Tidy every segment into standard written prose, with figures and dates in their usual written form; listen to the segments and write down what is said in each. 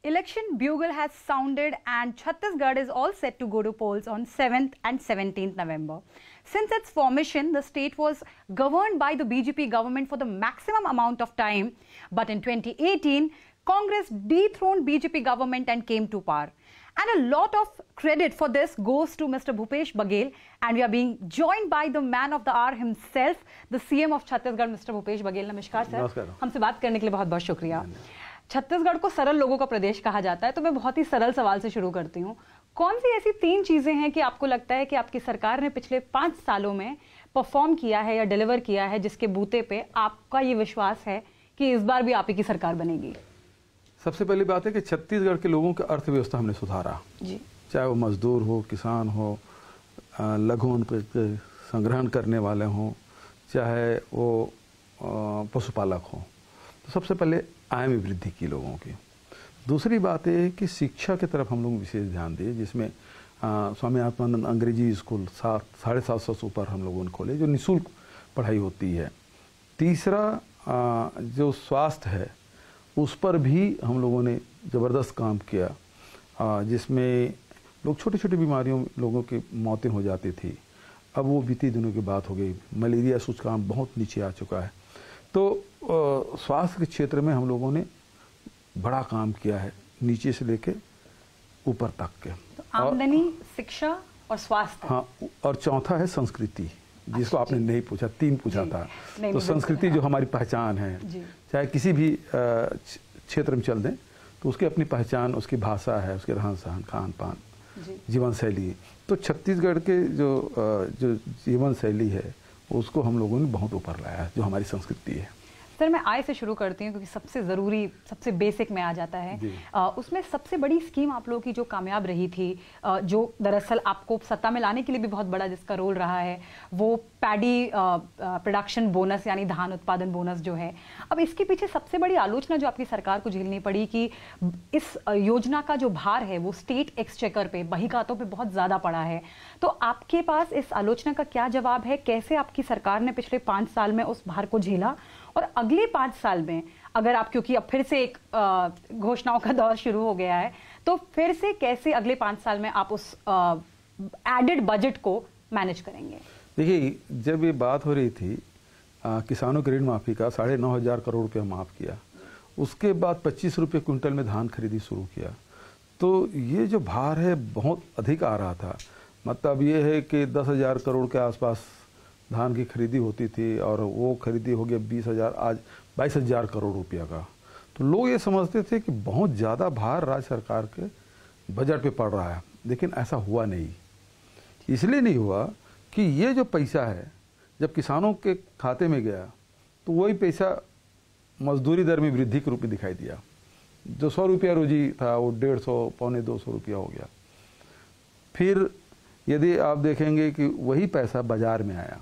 Election bugle has sounded and Chhattisgarh is all set to go to polls on 7th and 17th November. Since its formation, the state was governed by the BJP government for the maximum amount of time. But in 2018, Congress dethroned BJP government and came to power. And a lot of credit for this goes to Mr. Bhupesh Baghel. And we are being joined by the man of the hour himself, the CM of Chhattisgarh, Mr. Bhupesh Baghel. नमस्कार sir, हमसे बात करने के लिए बहुत बहुत शुक्रिया। छत्तीसगढ़ को सरल लोगों का प्रदेश कहा जाता है, तो मैं बहुत ही सरल सवाल से शुरू करती हूँ। कौन सी ऐसी 3 चीजें हैं कि आपको लगता है कि आपकी सरकार ने पिछले 5 सालों में परफॉर्म किया है या डिलीवर किया है, जिसके बूते पे आपका ये विश्वास है कि इस बार भी आप ही की सरकार बनेगी? सबसे पहली बात है कि छत्तीसगढ़ के लोगों की अर्थव्यवस्था हमने सुधारा जी। चाहे वो मजदूर हो, किसान हो, लघु संग्रहण करने वाले हों, चाहे वो पशुपालक हों, तो सबसे पहले आय में वृद्धि की लोगों की। दूसरी बात है कि शिक्षा की तरफ हम लोग विशेष ध्यान दिए, जिसमें स्वामी आत्मानंद अंग्रेजी स्कूल 750 से ऊपर हम लोगों ने खोले, जो निःशुल्क पढ़ाई होती है। तीसरा जो स्वास्थ्य है उस पर भी हम लोगों ने ज़बरदस्त काम किया, जिसमें लोग छोटी छोटी बीमारियों लोगों की मौतें हो जाती थी, अब वो बीती दिनों की बात हो गई। मलेरिया सूचकांक बहुत नीचे आ चुका है। तो स्वास्थ्य के क्षेत्र में हम लोगों ने बड़ा काम किया है, नीचे से लेके ऊपर तक के। तो आमदनी, शिक्षा और स्वास्थ्य। हाँ, और चौथा है संस्कृति, जिसको आपने नहीं पूछा, 3 पूछा था। तो संस्कृति जो हमारी पहचान है, चाहे किसी भी क्षेत्र में चल दें तो उसकी अपनी पहचान, उसकी भाषा है, उसके रहन सहन, खान पान, जीवन शैली। तो छत्तीसगढ़ के जो जीवन शैली है उसको हम लोगों ने बहुत ऊपर लाया है, जो हमारी संस्कृति है। सर, मैं आय से शुरू करती हूँ क्योंकि सबसे ज़रूरी, सबसे बेसिक में आ जाता है। उसमें सबसे बड़ी स्कीम आप लोगों की जो कामयाब रही थी, जो दरअसल आपको सत्ता में लाने के लिए भी बहुत बड़ा जिसका रोल रहा है, वो पैडी प्रोडक्शन बोनस यानी धान उत्पादन बोनस जो है। अब इसके पीछे सबसे बड़ी आलोचना जो आपकी सरकार को झेलनी पड़ी कि इस योजना का जो भार है वो स्टेट एक्सचेकर पे, बही खातों पे बहुत ज़्यादा पड़ा है। तो आपके पास इस आलोचना का क्या जवाब है? कैसे आपकी सरकार ने पिछले 5 साल में उस भार को झेला, और अगले 5 साल में अगर आप, क्योंकि अब फिर से एक घोषणाओं का दौर शुरू हो गया है, तो फिर से कैसे अगले 5 साल में आप उस एडेड बजट को मैनेज करेंगे? देखिए, जब ये बात हो रही थी किसानों की ऋण माफी का, 9,500 करोड़ रुपया माफ़ किया, उसके बाद 25 रुपये क्विंटल में धान खरीदी शुरू किया, तो ये जो भार है बहुत अधिक आ रहा था। मतलब ये है कि 10,000 करोड़ के आसपास धान की खरीदी होती थी, और वो खरीदी हो गया 20,000, आज 22,000 करोड़ रुपया का। तो लोग ये समझते थे कि बहुत ज़्यादा भार राज्य सरकार के बजट पे पड़ रहा है, लेकिन ऐसा हुआ नहीं। इसलिए नहीं हुआ कि ये जो पैसा है जब किसानों के खाते में गया तो वही पैसा मजदूरी दर में वृद्धि के रूप में दिखाई दिया। जो 100 रुपया रोजी था वो 150, पौने 200 रुपया हो गया। फिर यदि आप देखेंगे कि वही पैसा बाजार में आया,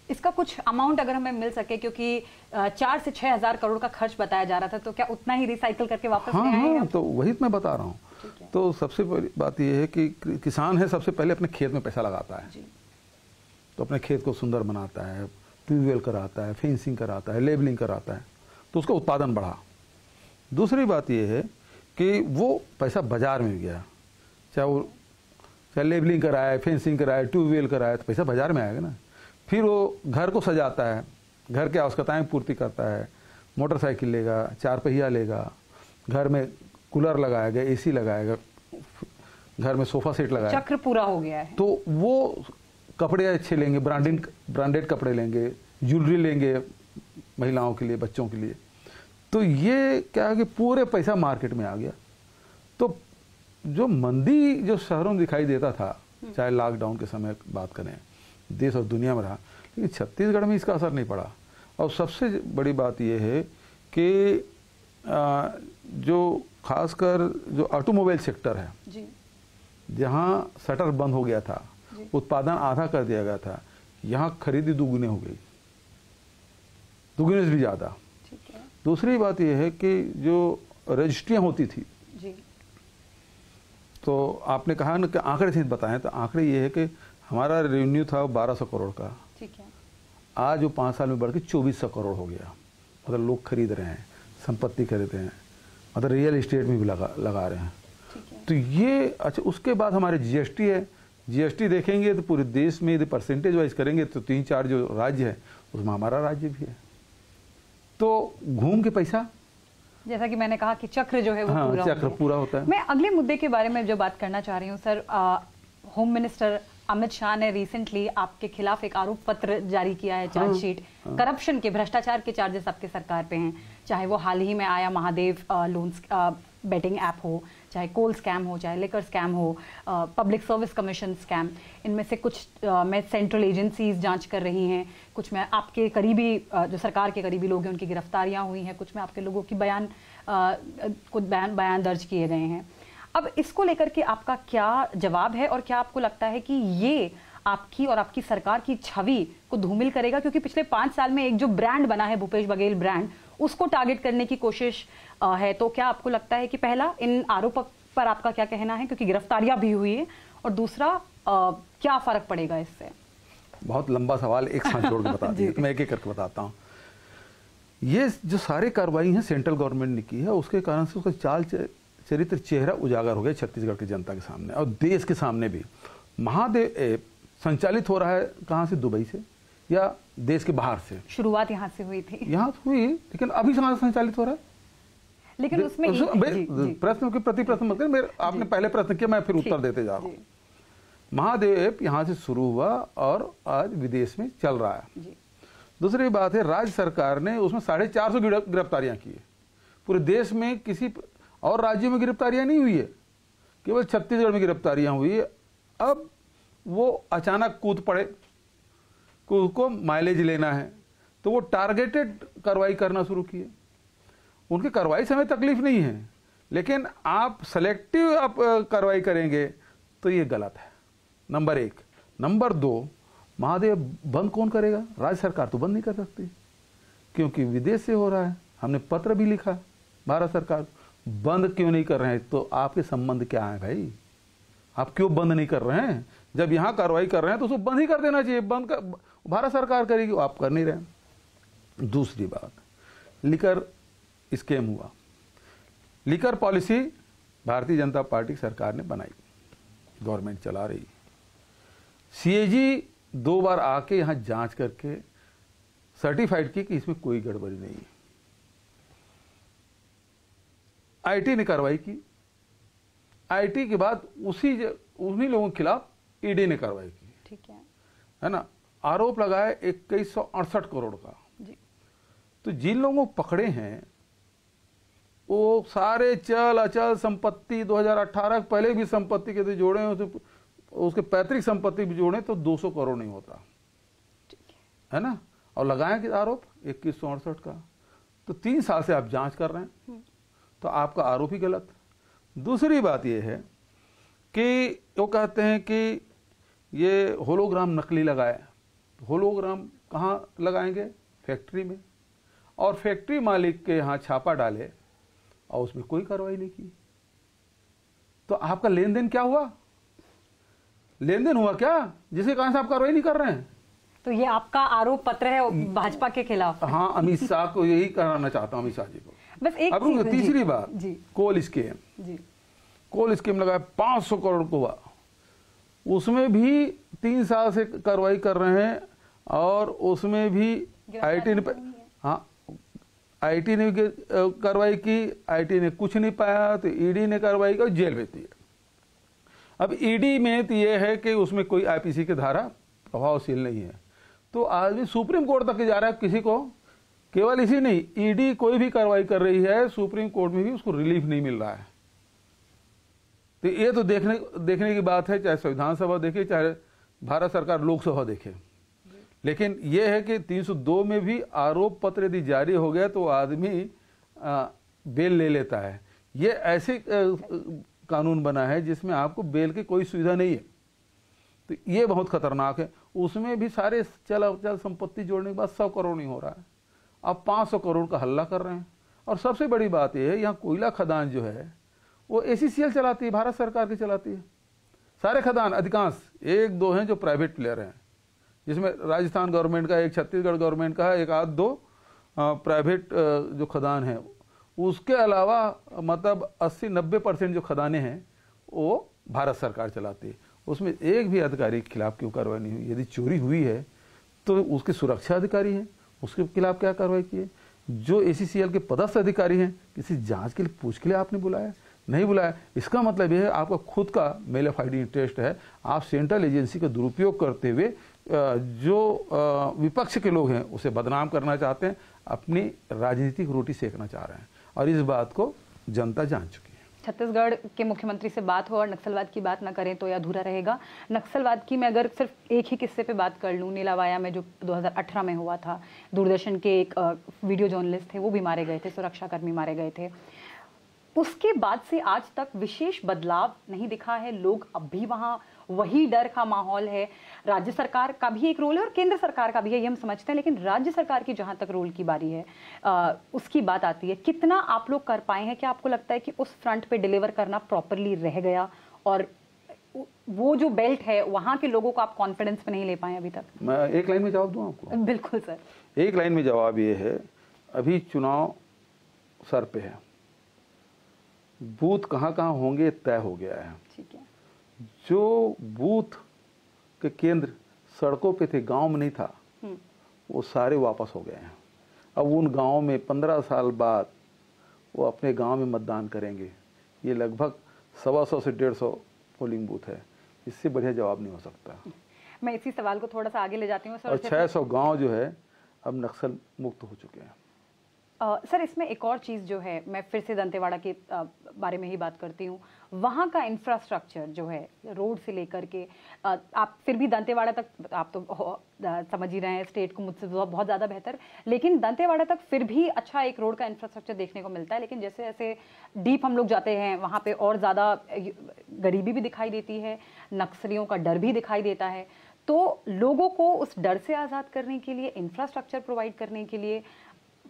इसका कुछ अमाउंट अगर हमें मिल सके, क्योंकि 4 से 6 हज़ार करोड़ का खर्च बताया जा रहा था, तो क्या उतना ही रिसाइकल करके वापस ले आएंगे? तो वही मैं बता रहा हूँ। तो सबसे बड़ी बात यह है कि किसान है, सबसे पहले अपने खेत में पैसा लगाता है, तो अपने खेत को सुंदर बनाता है, ट्यूबवेल कराता है, फेंसिंग कराता है, लेबलिंग कराता है, तो उसका उत्पादन बढ़ा। दूसरी बात यह है कि वो पैसा बाजार में गया, चाहे लेबलिंग कराए, फेंसिंग कराए, ट्यूबवेल कराए, तो पैसा बाजार में आएगा ना। फिर वो घर को सजाता है, घर की आवश्यकताएं पूर्ति करता है, मोटरसाइकिल लेगा, 4 पहिया लेगा, घर में कूलर लगाएगा, एसी लगाएगा, घर में सोफा सेट लगाएगा, चक्र पूरा हो गया है। तो वो कपड़े अच्छे लेंगे, ब्रांडेड कपड़े लेंगे, ज्वेलरी लेंगे महिलाओं के लिए, बच्चों के लिए। तो ये क्या है कि पूरे पैसा मार्केट में आ गया। तो जो मंदी जो शहरों में दिखाई देता था, चाहे लॉकडाउन के समय बात करें, देश और दुनिया में रहा, लेकिन छत्तीसगढ़ में इसका असर नहीं पड़ा। और सबसे बड़ी बात यह है कि जो खासकर जो ऑटोमोबाइल सेक्टर है, जहाँ शटर बंद हो गया था, उत्पादन आधा कर दिया गया था, यहाँ खरीदी दुगुनी हो गई, दुगुने से भी ज़्यादा। दूसरी बात यह है कि जो रजिस्ट्रियाँ होती थी, तो आपने कहा ना कि आंकड़े से बताएं, तो आंकड़े ये है कि हमारा रेवेन्यू था 1200 करोड़ का, आज वो 5 साल में बढ़ के 2400 करोड़ हो गया। मतलब लोग खरीद रहे हैं, संपत्ति खरीद रहे हैं, मतलब रियल इस्टेट में भी लगा रहे हैं। तो ये अच्छा, उसके बाद हमारे जीएसटी है। जीएसटी देखेंगे तो पूरे देश में यदि परसेंटेज वाइज करेंगे तो 3-4 जो राज्य है उसमें हमारा राज्य भी है। तो घूम के पैसा, जैसा कि मैंने कहा कि चक्र जो है वो हाँ, पूरा चक्र पूरा होता है। मैं अगले मुद्दे के बारे में जो बात करना चाह रही हूँ sir, home minister Amit Shah ने रिसेंटली आपके खिलाफ एक आरोप पत्र जारी किया है, चार्जशीट। करप्शन के, भ्रष्टाचार के चार्जेस आपके सरकार पे हैं, चाहे वो हाल ही में आया महादेव लोन्स बेटिंग ऐप हो, चाहे कोल स्कैम हो, चाहे लिकर स्कैम हो, पब्लिक सर्विस कमीशन स्कैम। इनमें से कुछ में सेंट्रल एजेंसीज जांच कर रही हैं, कुछ में आपके करीबी जो सरकार के करीबी लोग हैं उनकी गिरफ्तारियां हुई हैं, कुछ में आपके लोगों की बयान दर्ज किए गए हैं। अब इसको लेकर के आपका क्या जवाब है, और क्या आपको लगता है कि ये आपकी और आपकी सरकार की छवि को धूमिल करेगा? क्योंकि पिछले 5 साल में एक जो ब्रांड बना है भूपेश बघेल ब्रांड, उसको टारगेट करने की कोशिश है। तो क्या आपको लगता है कि पहला, इन आरोपों पर आपका क्या कहना है, क्योंकि गिरफ्तारियां भी हुई है, और दूसरा क्या फर्क पड़ेगा इससे? बहुत लंबा सवाल एक साथ जोड़ के बता दिए तो मैं एक एक करके बताता हूँ। ये जो सारी कार्रवाई है सेंट्रल गवर्नमेंट ने की है, उसके कारण से उसका चाल चरित्र चेहरा उजागर हो गया छत्तीसगढ़ की जनता के सामने और देश के सामने भी। महादेव ऐप संचालित हो रहा है कहाँ से? दुबई से या देश के बाहर से? शुरुआत यहाँ से हुई थी, यहाँ हुई, लेकिन अभी कहाँ से संचालित हो रहा है? लेकिन उसमें प्रश्न के प्रति प्रश्न मत करें, आपने पहले प्रश्न किया, मैं फिर उत्तर देते जा रहा हूँ। महादेव ऐप यहाँ से शुरू हुआ और आज विदेश में चल रहा है। दूसरी बात है, राज्य सरकार ने उसमें 450 गिरफ्तारियां की है। पूरे देश में किसी और राज्यों में गिरफ्तारियां नहीं हुई है, केवल छत्तीसगढ़ में गिरफ्तारियां हुई है। अब वो अचानक कूद पड़े कि उसको माइलेज लेना है, तो वो टारगेटेड कार्रवाई करना शुरू किए। उनकी कार्रवाई से हमें तकलीफ नहीं है, लेकिन आप सेलेक्टिव आप कार्रवाई करेंगे तो ये गलत है, नंबर 1। नंबर 2, महादेव बंद कौन करेगा? राज्य सरकार तो बंद नहीं कर सकती, क्योंकि विदेश से हो रहा है। हमने पत्र भी लिखा भारत सरकार, बंद क्यों नहीं कर रहे हैं? तो आपके संबंध क्या है भाई? आप क्यों बंद नहीं कर रहे हैं? जब यहाँ कार्रवाई कर रहे हैं तो उसको बंद ही कर देना चाहिए। बंद कर भारत सरकार करेगी, आप कर नहीं रहे। दूसरी बात, लिकर स्कैम हुआ। Liquor policy Bharatiya Janata party सरकार ने बनाई, गवर्नमेंट चला रही। सीएजी 2 बार आके यहाँ जांच करके सर्टिफाइड की कि इसमें कोई गड़बड़ी नहीं है। आईटी ने कार्रवाई की, आईटी के बाद उन्हीं लोगों के खिलाफ ईडी ने कार्रवाई की, ठीक है ना। आरोप लगाया 2168 करोड़ का जी। तो जिन लोगों को पकड़े हैं वो सारे चल अचल संपत्ति 2018 पहले भी संपत्ति के जोड़े हैं, तो उसके पैतृक संपत्ति भी जोड़े तो 200 करोड़ नहीं होता, है ना। और लगाए कि आरोप 2168 का, तो 3 साल से आप जांच कर रहे हैं, तो आपका आरोप ही गलत। दूसरी बात यह है कि वो कहते हैं कि ये होलोग्राम नकली लगाए। होलोग्राम कहाँ लगाएंगे? फैक्ट्री में, और फैक्ट्री मालिक के यहाँ छापा डाले और उसमें कोई कार्रवाई नहीं की। तो आपका लेन देन क्या हुआ? लेन देन हुआ क्या जिसके कारण से आप कार्रवाई नहीं कर रहे हैं? तो ये आपका आरोप पत्र है भाजपा के खिलाफ। हाँ, अमित शाह को यही कराना चाहता हूँ, अमित शाह जी को। बस एक तीसरी बात, कोल स्कीम। कोल स्कीम लगाया 500 करोड़ को हुआ, उसमें भी 3 साल से कार्रवाई कर रहे हैं, और उसमें भी आईटी ने, हाँ आईटी ने कार्रवाई की, आईटी ने कुछ नहीं पाया तो ईडी ने कार्रवाई की और जेल भेज दिया। अब ईडी में तो ये है कि उसमें कोई आईपीसी की धारा प्रभावशील नहीं है, तो आज भी सुप्रीम कोर्ट तक जा रहा है। किसी को केवल इसी नहीं, ईडी कोई भी कार्रवाई कर रही है, सुप्रीम कोर्ट में भी उसको रिलीफ नहीं मिल रहा है। तो ये तो देखने की बात है, चाहे संविधान सभा देखे, चाहे भारत सरकार लोकसभा देखे। लेकिन यह है कि 302 में भी आरोप पत्र यदि जारी हो गया तो आदमी बेल ले लेता है। ये ऐसे कानून बना है जिसमें आपको बेल की कोई सुविधा नहीं है, तो ये बहुत खतरनाक है। उसमें भी सारे चल संपत्ति जोड़ने के बाद 100 करोड़ नहीं हो रहा है, अब 500 करोड़ का हल्ला कर रहे हैं। और सबसे बड़ी बात यह है, यहाँ कोयला खदान जो है वो एसीसीएल चलाती है, भारत सरकार की चलाती है। सारे खदान अधिकांश, 1-2 हैं जो प्राइवेट प्लेयर हैं, जिसमें राजस्थान गवर्नमेंट का, एक छत्तीसगढ़ गवर्नमेंट का है, एक आध 2 प्राइवेट जो खदान है उसके अलावा मतलब 80-90% जो खदानें हैं वो भारत सरकार चलाती है। उसमें एक भी अधिकारी के खिलाफ क्यों कार्रवाई नहीं हुई? यदि चोरी हुई है तो उसके सुरक्षा अधिकारी हैं, उसके खिलाफ क्या कार्रवाई की है? जो ACCL के पदस्थ अधिकारी हैं, किसी जांच के लिए पूछ के लिए आपने बुलाया? नहीं बुलाया। इसका मतलब यह है आपका खुद का मेलाफाइड इंटरेस्ट है। आप सेंट्रल एजेंसी का दुरुपयोग करते हुए जो विपक्ष के लोग हैं उसे बदनाम करना चाहते हैं, अपनी राजनीतिक रोटी सेकना चाह रहे हैं, और इस बात को जनता जान चुकी है। छत्तीसगढ़ के मुख्यमंत्री से बात हो और नक्सलवाद की बात ना करें तो यह अधूरा रहेगा। नक्सलवाद की मैं अगर सिर्फ एक ही किस्से पे बात कर लूँ, नीलावाया में जो 2018 में हुआ था, दूरदर्शन के एक वीडियो जर्नलिस्ट थे, वो भी मारे गए थे, सुरक्षाकर्मी मारे गए थे। उसके बाद से आज तक विशेष बदलाव नहीं दिखा है। लोग अब भी वहाँ वही डर का माहौल है। राज्य सरकार का भी एक रोल है और केंद्र सरकार का भी है, ये हम समझते हैं, लेकिन राज्य सरकार की जहाँ तक रोल की बारी है उसकी बात आती है। कितना आप लोग कर पाए हैं? क्या आपको लगता है कि उस फ्रंट पे डिलीवर करना प्रॉपरली रह गया, और वो जो बेल्ट है वहाँ के लोगों को आप कॉन्फिडेंस पे नहीं ले पाए अभी तक? मैं एक लाइन में जवाब दूँ आपको? बिल्कुल सर। एक लाइन में जवाब ये है, अभी चुनाव सर पे है, बूथ कहाँ कहाँ होंगे तय हो गया है। ठीक है। जो बूथ के केंद्र सड़कों पे थे, गांव में नहीं था, वो सारे वापस हो गए हैं। अब उन गांवों में 15 साल बाद वो अपने गांव में मतदान करेंगे। ये लगभग 125 से 150 पोलिंग बूथ है। इससे बढ़िया जवाब नहीं हो सकता। मैं इसी सवाल को थोड़ा सा आगे ले जाती हूँ सर। और 600 गांव जो है अब नक्सल मुक्त हो चुके हैं। सर इसमें एक और चीज़ जो है, मैं फिर से दंतेवाड़ा के बारे में ही बात करती हूँ। वहाँ का इंफ्रास्ट्रक्चर जो है, रोड से लेकर के आप फिर भी दंतेवाड़ा तक, आप तो समझ ही रहे हैं स्टेट को मुझसे बहुत ज़्यादा बेहतर, लेकिन दंतेवाड़ा तक फिर भी अच्छा एक रोड का इंफ्रास्ट्रक्चर देखने को मिलता है। लेकिन जैसे जैसे डीप हम लोग जाते हैं वहाँ पे और ज़्यादा गरीबी भी दिखाई देती है, नक्सलियों का डर भी दिखाई देता है। तो लोगों को उस डर से आज़ाद करने के लिए, इंफ्रास्ट्रक्चर प्रोवाइड करने के लिए,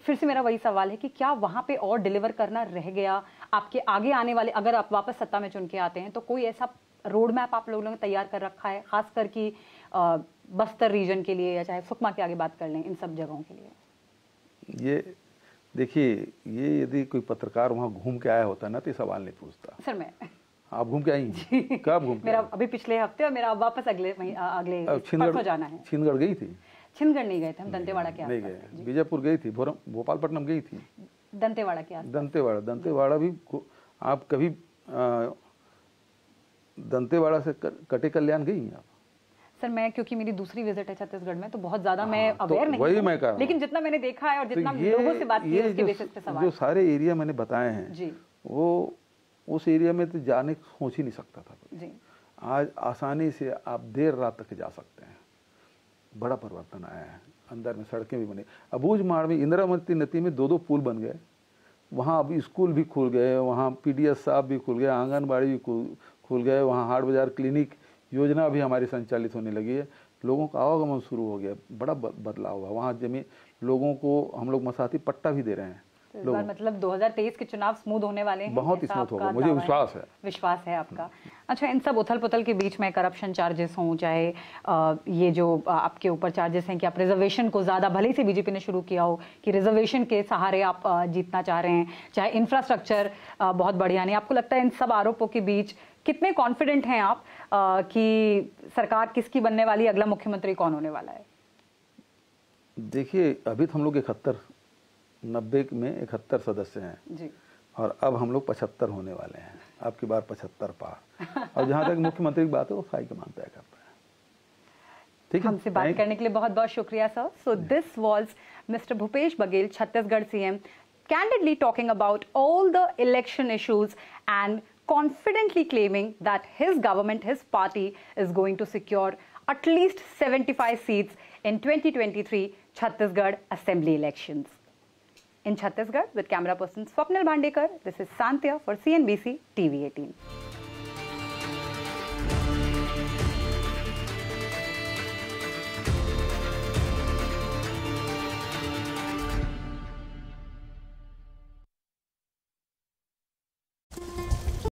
फिर से मेरा वही सवाल है कि क्या वहाँ पे और डिलीवर करना रह गया? आपके आगे आने वाले, अगर आप वापस सत्ता में चुन के आते हैं, तो कोई ऐसा रोड मैप आप लोगों ने तैयार कर रखा है, खासकर कि बस्तर रीजन के लिए, या चाहे सुकमा के आगे बात कर लें, इन सब जगहों के लिए? ये देखिए, ये यदि कोई पत्रकार वहाँ घूम के आया होता ना तो सवाल नहीं पूछता। सर मैं आप घूम के आई? कब घूम के? मेरा अभी पिछले हफ्ते, और मेरा वापस अगले परसों जाना है। छिंदगढ़ गई थी? छिंदगढ़ नहीं गए थे हम, दंतेवाड़ा के आसपास नहीं गए। बीजापुर गई थी, भोपालपट्टनम गई थी। दंतेवाड़ा के आसपास? दंतेवाड़ा भी आप कभी दंतेवाड़ा से कटे कल्याण गई हैं आप? सर मैं, क्योंकि मेरी दूसरी विजिट है छत्तीसगढ़ में, तो बहुत ज्यादा मैं अवेयर नहीं वही मैं कह रहा हूं। लेकिन जितना मैंने देखा है और जितना लोगों से बात की है उसके बेसिस पे सवाल। जो सारे एरिया मैंने बताए हैं जी, वो उस एरिया में तो जाने सोच ही नहीं सकता था जी। आज आसानी से आप देर रात तक जा सकते हैं। बड़ा परिवर्तन आया है, अंदर में सड़कें भी बनी। अबूझ माड़ में इंदिरावती नदी में 2-2 पुल बन गए, वहाँ अब स्कूल भी खुल गए, वहाँ PDS साहब भी खुल गए, आंगनबाड़ी भी खुल गए, वहाँ हाट बाजार क्लिनिक योजना भी हमारी संचालित होने लगी है। लोगों का आवागमन शुरू हो गया, बड़ा बदलाव हुआ। वहाँ जमीन लोगों को हम लोग मसाती पट्टा भी दे रहे हैं। तो इस बार मतलब 2023 के चुनाव स्मूथ होने वाले हैं? बहुत ही स्मूथ होगा, मुझे विश्वास है। विश्वास है आपका? अच्छा, इन सब उथल पुथल के बीच में करप्शन चार्जेस हों, चाहे ये जो आपके ऊपर चार्जेस हैं कि आप रिजर्वेशन को ज़्यादा, भले से बीजेपी ने शुरू किया हो कि रिजर्वेशन के सहारे आप जीतना चाह रहे हैं, चाहे इंफ्रास्ट्रक्चर बहुत बढ़िया नहीं, आपको लगता है इन सब आरोपों के बीच कितने कॉन्फिडेंट हैं आप कि सरकार किसकी बनने वाली, अगला मुख्यमंत्री कौन होने वाला है? देखिए, अभी तो हम लोग 90 में 71 सदस्य हैं जी, और अब हम लोग 75 होने वाले हैं। आपकी बार 75 पार। और जहाँ तक मुख्यमंत्री की बात है वो हाईकमान तय करता है। ठीक है, हमसे बात करने के लिए बहुत बहुत शुक्रिया sir. So this was mister Bhupesh Baghel, Chhattisgarh CM, candidly talking about all the election issues and confidently claiming that his government, his party is going to secure at least 75 seats in 2023 Chhattisgarh Assembly elections. In Chhattisgarh, with camera person Swapnil Bhandekar, this is Santya for CNBC TV 18.